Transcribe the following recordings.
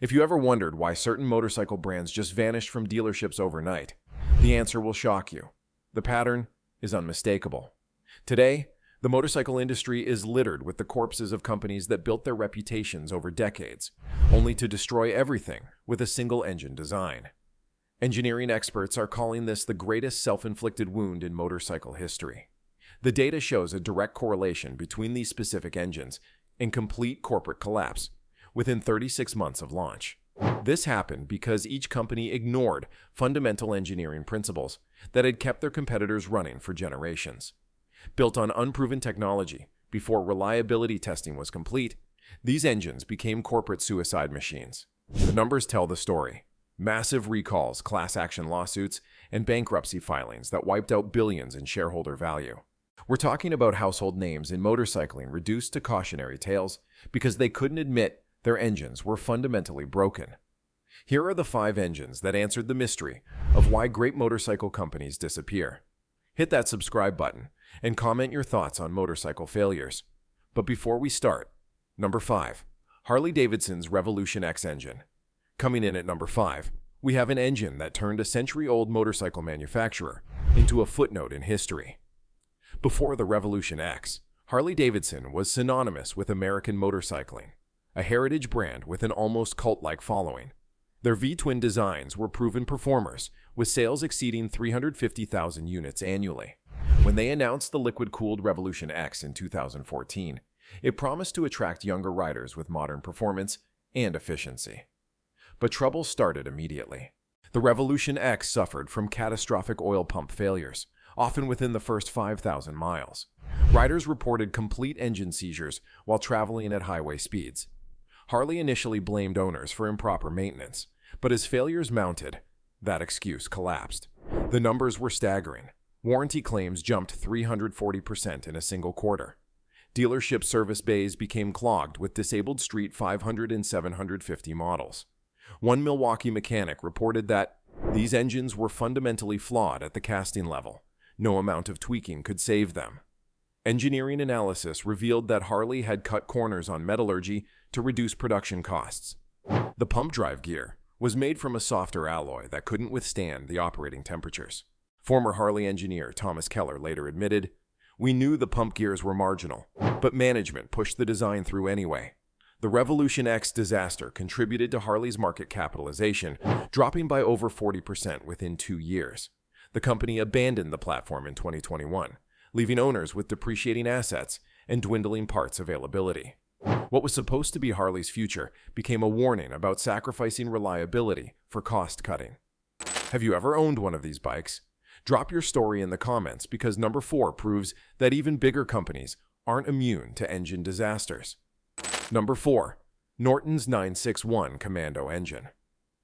If you ever wondered why certain motorcycle brands just vanished from dealerships overnight, the answer will shock you. The pattern is unmistakable. Today, the motorcycle industry is littered with the corpses of companies that built their reputations over decades, only to destroy everything with a single-engine design. Engineering experts are calling this the greatest self-inflicted wound in motorcycle history. The data shows a direct correlation between these specific engines and complete corporate collapse within 36 months of launch. This happened because each company ignored fundamental engineering principles that had kept their competitors running for generations. Built on unproven technology before reliability testing was complete, these engines became corporate suicide machines. The numbers tell the story. Massive recalls, class action lawsuits, and bankruptcy filings that wiped out billions in shareholder value. We're talking about household names in motorcycling reduced to cautionary tales because they couldn't admit their engines were fundamentally broken. Here are the 5 engines that answered the mystery of why great motorcycle companies disappear. Hit that subscribe button and comment your thoughts on motorcycle failures. But before we start, number 5, Harley-Davidson's Revolution X engine. Coming in at number 5, we have an engine that turned a century-old motorcycle manufacturer into a footnote in history. Before the Revolution X, Harley-Davidson was synonymous with American motorcycling, a heritage brand with an almost cult-like following. Their V-twin designs were proven performers, with sales exceeding 350,000 units annually. When they announced the liquid-cooled Revolution X in 2014, it promised to attract younger riders with modern performance and efficiency. But trouble started immediately. The Revolution X suffered from catastrophic oil pump failures, often within the first 5,000 miles. Riders reported complete engine seizures while traveling at highway speeds. Harley initially blamed owners for improper maintenance, but as failures mounted, that excuse collapsed. The numbers were staggering. Warranty claims jumped 340% in a single quarter. Dealership service bays became clogged with disabled Street 500 and 750 models. One Milwaukee mechanic reported that these engines were fundamentally flawed at the casting level. No amount of tweaking could save them. Engineering analysis revealed that Harley had cut corners on metallurgy to reduce production costs. The pump drive gear was made from a softer alloy that couldn't withstand the operating temperatures. Former Harley engineer Thomas Keller later admitted, "We knew the pump gears were marginal, but management pushed the design through anyway." The Revolution X disaster contributed to Harley's market capitalization, dropping by over 40% within 2 years. The company abandoned the platform in 2021, leaving owners with depreciating assets and dwindling parts availability. What was supposed to be Harley's future became a warning about sacrificing reliability for cost cutting. Have you ever owned one of these bikes? Drop your story in the comments because number 4 proves that even bigger companies aren't immune to engine disasters. Number 4, Norton's 961 Commando engine.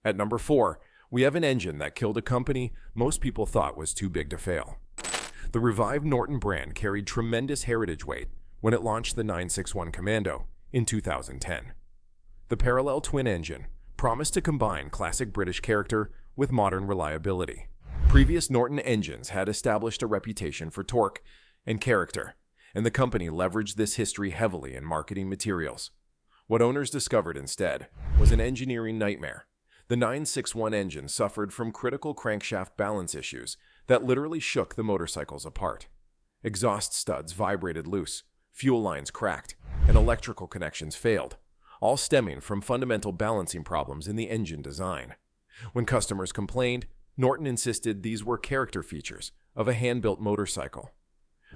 At number 4, we have an engine that killed a company most people thought was too big to fail. The revived Norton brand carried tremendous heritage weight when it launched the 961 Commando in 2010. The parallel twin engine promised to combine classic British character with modern reliability. Previous Norton engines had established a reputation for torque and character, and the company leveraged this history heavily in marketing materials. What owners discovered instead was an engineering nightmare. The 961 engine suffered from critical crankshaft balance issues that literally shook the motorcycles apart. Exhaust studs vibrated loose, fuel lines cracked, and electrical connections failed, all stemming from fundamental balancing problems in the engine design. When customers complained, Norton insisted these were character features of a hand-built motorcycle.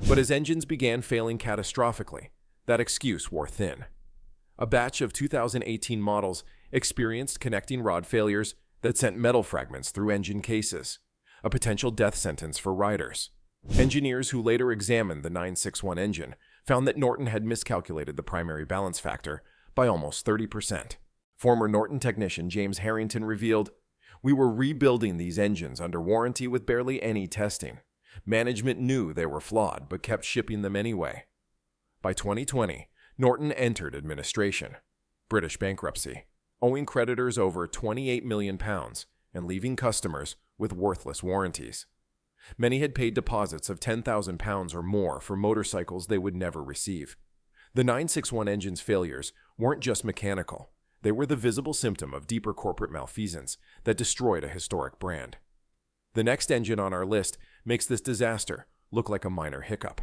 But as engines began failing catastrophically, that excuse wore thin. A batch of 2018 models experienced connecting rod failures that sent metal fragments through engine cases, a potential death sentence for riders. Engineers who later examined the 961 engine found that Norton had miscalculated the primary balance factor by almost 30%. Former Norton technician James Harrington revealed, "We were rebuilding these engines under warranty with barely any testing. Management knew they were flawed but kept shipping them anyway." By 2020, Norton entered administration, British bankruptcy, owing creditors over £28 million and leaving customers with worthless warranties. Many had paid deposits of £10,000 or more for motorcycles they would never receive. The 961 engine's failures weren't just mechanical. They were the visible symptom of deeper corporate malfeasance that destroyed a historic brand. The next engine on our list makes this disaster look like a minor hiccup.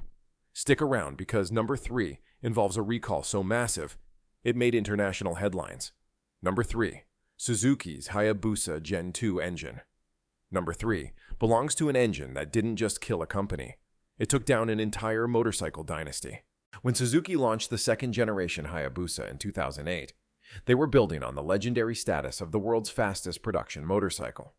Stick around because number 3 involves a recall so massive, it made international headlines. Number 3, Suzuki's Hayabusa Gen 2 engine. Number 3 belongs to an engine that didn't just kill a company. It took down an entire motorcycle dynasty. When Suzuki launched the second-generation Hayabusa in 2008, they were building on the legendary status of the world's fastest production motorcycle.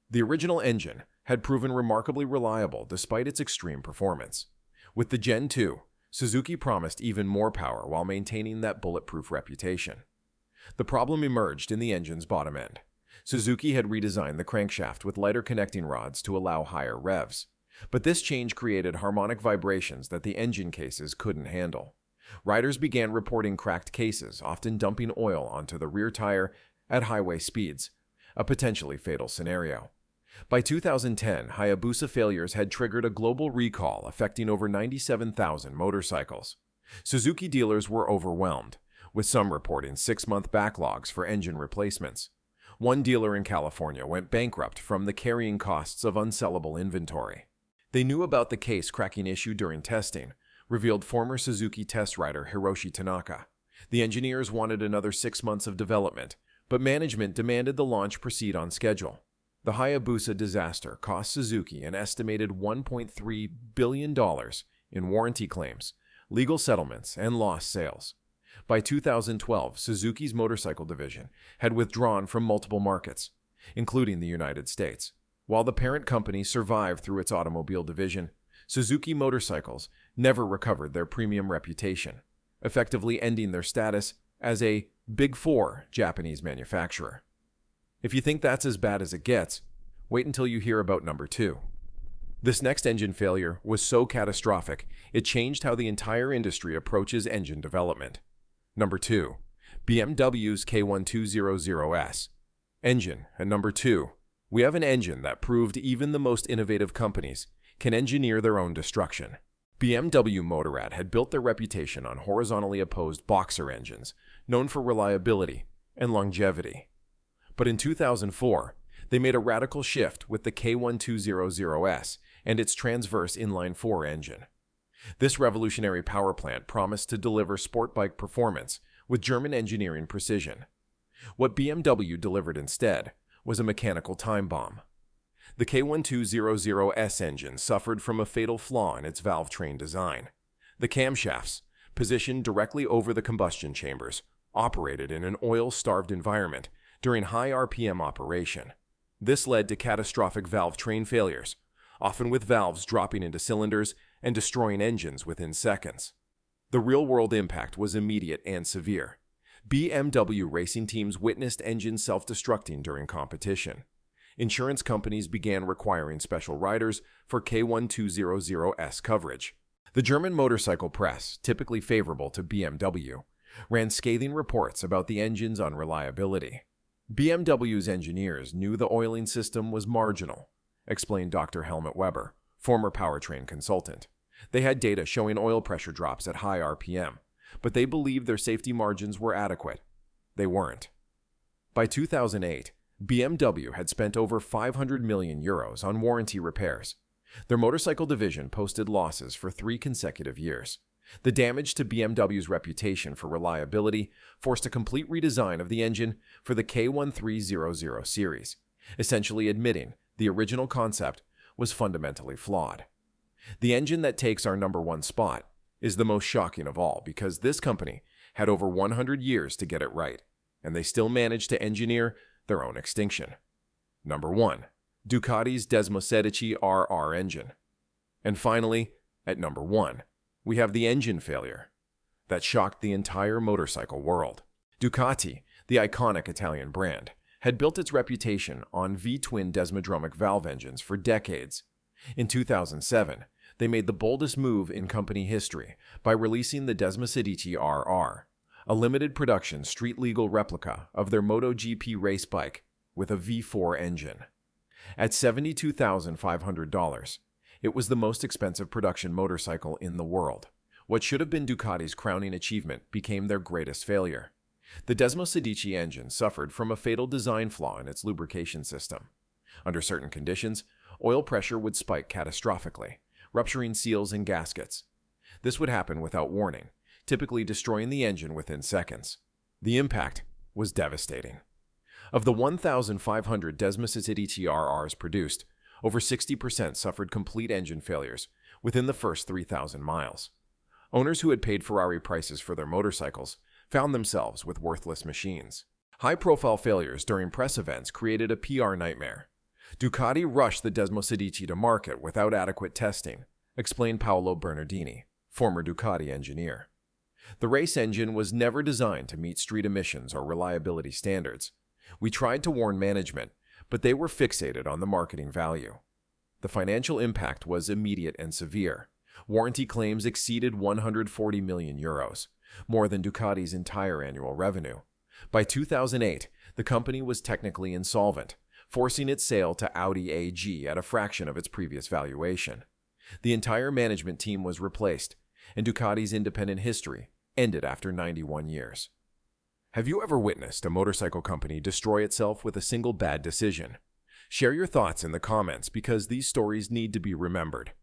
The original engine had proven remarkably reliable despite its extreme performance. With the Gen 2, Suzuki promised even more power while maintaining that bulletproof reputation. The problem emerged in the engine's bottom end. Suzuki had redesigned the crankshaft with lighter connecting rods to allow higher revs, but this change created harmonic vibrations that the engine cases couldn't handle. Riders began reporting cracked cases, often dumping oil onto the rear tire at highway speeds, a potentially fatal scenario. By 2010, Hayabusa failures had triggered a global recall affecting over 97,000 motorcycles. Suzuki dealers were overwhelmed, with some reporting 6-month backlogs for engine replacements. One dealer in California went bankrupt from the carrying costs of unsellable inventory. They knew about the case cracking issue during testing, revealed former Suzuki test rider Hiroshi Tanaka. The engineers wanted another 6 months of development, but management demanded the launch proceed on schedule. The Hayabusa disaster cost Suzuki an estimated $1.3 billion in warranty claims, legal settlements, and lost sales. By 2012, Suzuki's motorcycle division had withdrawn from multiple markets, including the United States. While the parent company survived through its automobile division, Suzuki Motorcycles never recovered their premium reputation, effectively ending their status as a Big Four Japanese manufacturer. If you think that's as bad as it gets, wait until you hear about number 2. This next engine failure was so catastrophic, it changed how the entire industry approaches engine development. Number 2, BMW's K1200S. Engine. At number 2, we have an engine that proved even the most innovative companies can engineer their own destruction. BMW Motorrad had built their reputation on horizontally opposed boxer engines, known for reliability and longevity. But in 2004, they made a radical shift with the K1200S and its transverse inline-4 engine. This revolutionary power plant promised to deliver sport bike performance with German engineering precision. What BMW delivered instead was a mechanical time bomb. The K1200S engine suffered from a fatal flaw in its valve train design. The camshafts, positioned directly over the combustion chambers, operated in an oil-starved environment during high RPM operation. This led to catastrophic valve train failures, often with valves dropping into cylinders and destroying engines within seconds. The real-world impact was immediate and severe. BMW racing teams witnessed engines self-destructing during competition. Insurance companies began requiring special riders for K1200S coverage. The German motorcycle press, typically favorable to BMW, ran scathing reports about the engine's unreliability. BMW's engineers knew the oiling system was marginal, explained Dr. Helmut Weber, former powertrain consultant. They had data showing oil pressure drops at high RPM, but they believed their safety margins were adequate. They weren't. By 2008, BMW had spent over €500 million on warranty repairs. Their motorcycle division posted losses for 3 consecutive years. The damage to BMW's reputation for reliability forced a complete redesign of the engine for the K1300 series, essentially admitting the original concept was fundamentally flawed. The engine that takes our number 1 spot is the most shocking of all because this company had over 100 years to get it right, and they still managed to engineer their own extinction. Number 1, Ducati's Desmosetichi RR engine. And finally, at number 1, we have the engine failure that shocked the entire motorcycle world. Ducati, the iconic Italian brand, had built its reputation on V-twin desmodromic valve engines for decades. In 2007, they made the boldest move in company history by releasing the Desmosetichi RR, a limited production street-legal replica of their MotoGP race bike with a V4 engine. At $72,500, it was the most expensive production motorcycle in the world. What should have been Ducati's crowning achievement became their greatest failure. The Desmosetichi engine suffered from a fatal design flaw in its lubrication system. Under certain conditions, oil pressure would spike catastrophically, rupturing seals and gaskets. This would happen without warning, typically destroying the engine within seconds. The impact was devastating. Of the 1,500 Desmosetichi RRs produced, over 60% suffered complete engine failures within the first 3,000 miles. Owners who had paid Ferrari prices for their motorcycles found themselves with worthless machines. High-profile failures during press events created a PR nightmare. Ducati rushed the Desmosetichi to market without adequate testing, explained Paolo Bernardini, former Ducati engineer. The race engine was never designed to meet street emissions or reliability standards. We tried to warn management, but they were fixated on the marketing value. The financial impact was immediate and severe. Warranty claims exceeded 140 million euros, more than Ducati's entire annual revenue. By 2008, the company was technically insolvent, forcing its sale to Audi AG at a fraction of its previous valuation. The entire management team was replaced, and Ducati's independent history ended after 91 years. Have you ever witnessed a motorcycle company destroy itself with a single bad decision? Share your thoughts in the comments because these stories need to be remembered.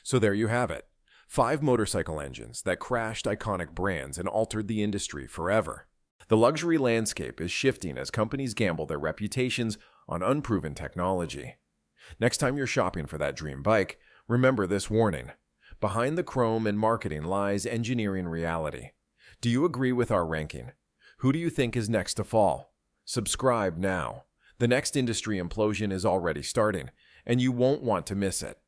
So there you have it. 5 motorcycle engines that crashed iconic brands and altered the industry forever. The luxury landscape is shifting as companies gamble their reputations on unproven technology. Next time you're shopping for that dream bike, remember this warning. Behind the chrome and marketing lies engineering reality. Do you agree with our ranking? Who do you think is next to fall? Subscribe now. The next industry implosion is already starting, and you won't want to miss it.